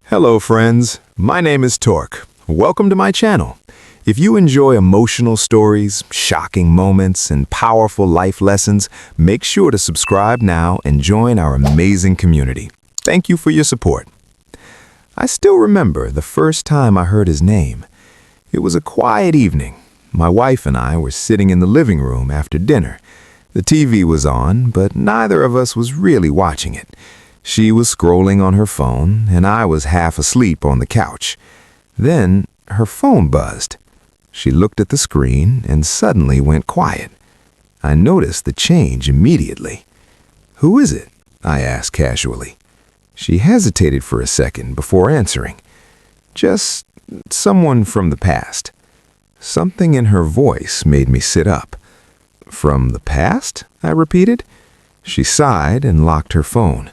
Hello friends, my name is Torque. Welcome to my channel. If you enjoy emotional stories, shocking moments, and powerful life lessons, make sure to subscribe now and join our amazing community. Thank you for your support. I still remember the first time I heard his name. It was a quiet evening. My wife and I were sitting in the living room after dinner. The TV was on, but neither of us was really watching it. She was scrolling on her phone, and I was half asleep on the couch. Then her phone buzzed. She looked at the screen and suddenly went quiet. I noticed the change immediately. "Who is it?" I asked casually. She hesitated for a second before answering. "Just someone from the past." Something in her voice made me sit up. "From the past?" I repeated. She sighed and locked her phone.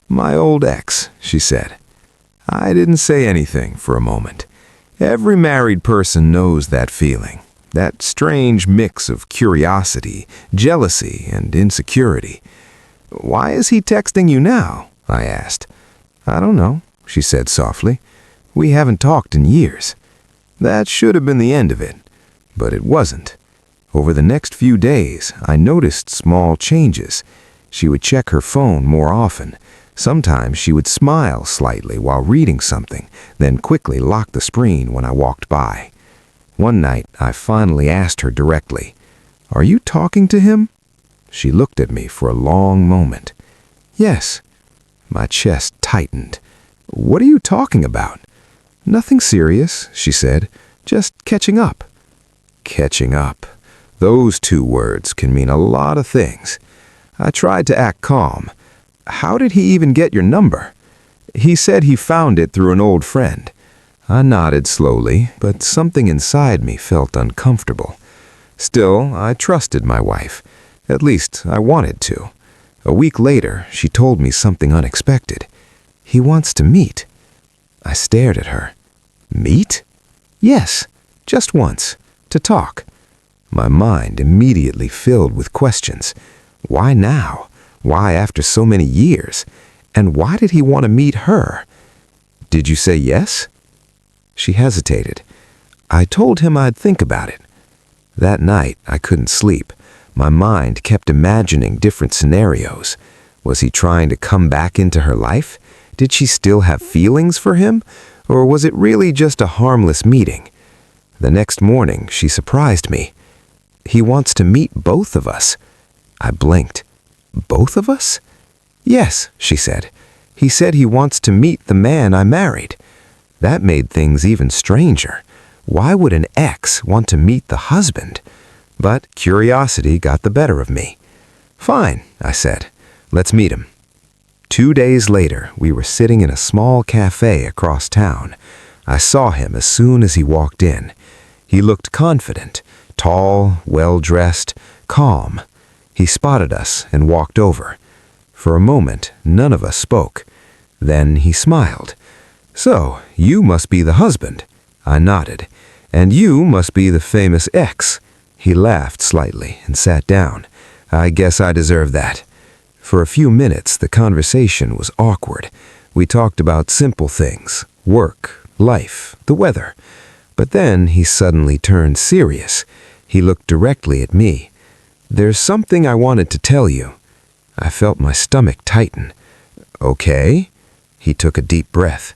"My old ex," she said. I didn't say anything for a moment. Every married person knows that feeling, that strange mix of curiosity, jealousy, and insecurity. "Why is he texting you now?" I asked. "I don't know," she said softly. "We haven't talked in years." That should have been the end of it, but it wasn't. Over the next few days, I noticed small changes. She would check her phone more often. Sometimes she would smile slightly while reading something, then quickly lock the screen when I walked by. One night, I finally asked her directly, "Are you talking to him?" She looked at me for a long moment. "Yes." My chest tightened. "What are you talking about?" "Nothing serious," she said. "Just catching up." Catching up. Those two words can mean a lot of things. I tried to act calm. "How did he even get your number?" "He said he found it through an old friend." I nodded slowly, but something inside me felt uncomfortable. Still, I trusted my wife. At least, I wanted to. A week later, she told me something unexpected. "He wants to meet." I stared at her. "Meet?" "Yes, just once. To talk." My mind immediately filled with questions. Why now? Why after so many years? And why did he want to meet her? "Did you say yes?" She hesitated. "I told him I'd think about it." That night, I couldn't sleep. My mind kept imagining different scenarios. Was he trying to come back into her life? Did she still have feelings for him? Or was it really just a harmless meeting? The next morning, she surprised me. "He wants to meet both of us." I blinked. "Both of us?" "Yes," she said. "He said he wants to meet the man I married." That made things even stranger. Why would an ex want to meet the husband? But curiosity got the better of me. "Fine," I said. "Let's meet him." 2 days later, we were sitting in a small cafe across town. I saw him as soon as he walked in. He looked confident, tall, well-dressed, calm. He spotted us and walked over. For a moment, none of us spoke. Then he smiled. "So, you must be the husband." I nodded. "And you must be the famous ex." He laughed slightly and sat down. "I guess I deserve that." For a few minutes, the conversation was awkward. We talked about simple things, work, life, the weather. But then he suddenly turned serious. He looked directly at me. "There's something I wanted to tell you." I felt my stomach tighten. "Okay." He took a deep breath.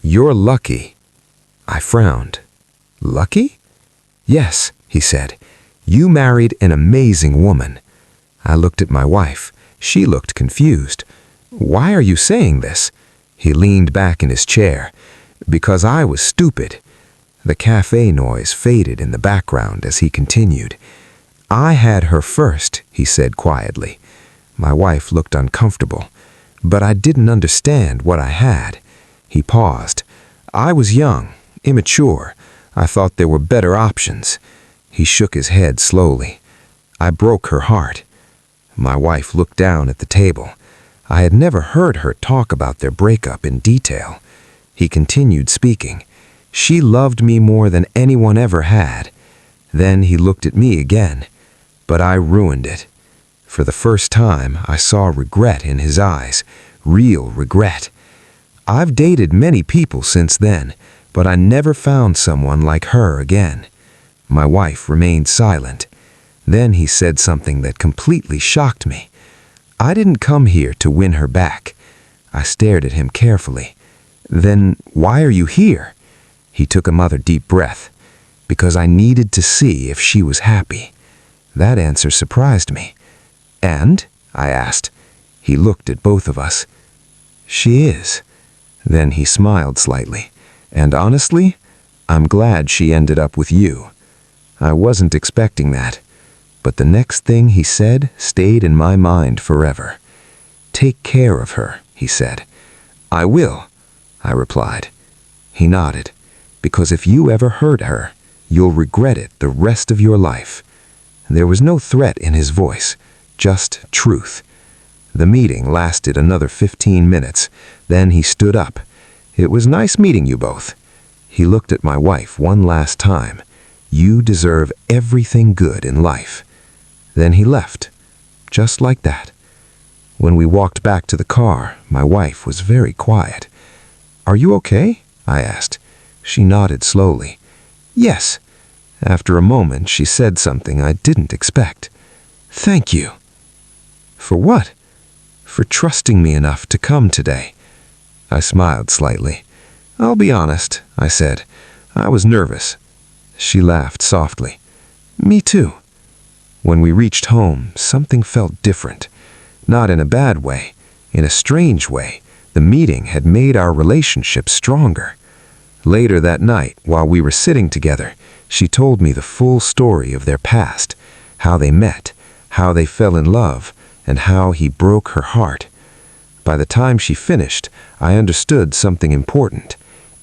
"You're lucky." I frowned. "Lucky?" "Yes," he said. "You married an amazing woman." I looked at my wife. She looked confused. "Why are you saying this?" He leaned back in his chair. "Because I was stupid." The cafe noise faded in the background as he continued. "I had her first," he said quietly. My wife looked uncomfortable. "But I didn't understand what I had." He paused. "I was young, immature. I thought there were better options." He shook his head slowly. "I broke her heart." My wife looked down at the table. I had never heard her talk about their breakup in detail. He continued speaking. "She loved me more than anyone ever had." Then he looked at me again. "But I ruined it." For the first time, I saw regret in his eyes, real regret. I've dated many people since then, but I never found someone like her again." My wife remained silent. Then he said something that completely shocked me. "I didn't come here to win her back." I stared at him carefully. "Then why are you here?" He took another deep breath. "Because I needed to see if she was happy." That answer surprised me. "And?" I asked. He looked at both of us. "She is." Then he smiled slightly. "And honestly, I'm glad she ended up with you." I wasn't expecting that. But the next thing he said stayed in my mind forever. "Take care of her," he said. "I will," I replied. He nodded. "Because if you ever hurt her, you'll regret it the rest of your life." There was no threat in his voice, just truth. The meeting lasted another 15 minutes. Then he stood up. "It was nice meeting you both." He looked at my wife one last time. "You deserve everything good in life." Then he left, just like that. When we walked back to the car, my wife was very quiet. "Are you okay?" I asked. She nodded slowly. "Yes." After a moment, she said something I didn't expect. "Thank you." "For what?" "For trusting me enough to come today." I smiled slightly. "I'll be honest," I said. "I was nervous." She laughed softly. "Me too." When we reached home, something felt different. Not in a bad way, in a strange way. The meeting had made our relationship stronger. Later that night, while we were sitting together, she told me the full story of their past, how they met, how they fell in love, and how he broke her heart. By the time she finished, I understood something important.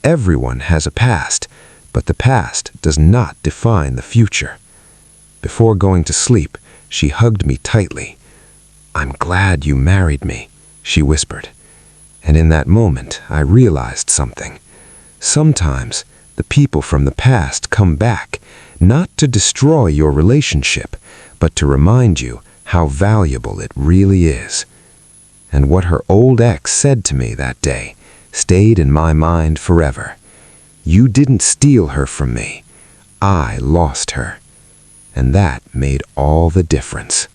Everyone has a past, but the past does not define the future. Before going to sleep, she hugged me tightly. "I'm glad you married me," she whispered. And in that moment, I realized something. Sometimes, the people from the past come back, not to destroy your relationship, but to remind you how valuable it really is. And what her old ex said to me that day stayed in my mind forever. "You didn't steal her from me. I lost her." And that made all the difference.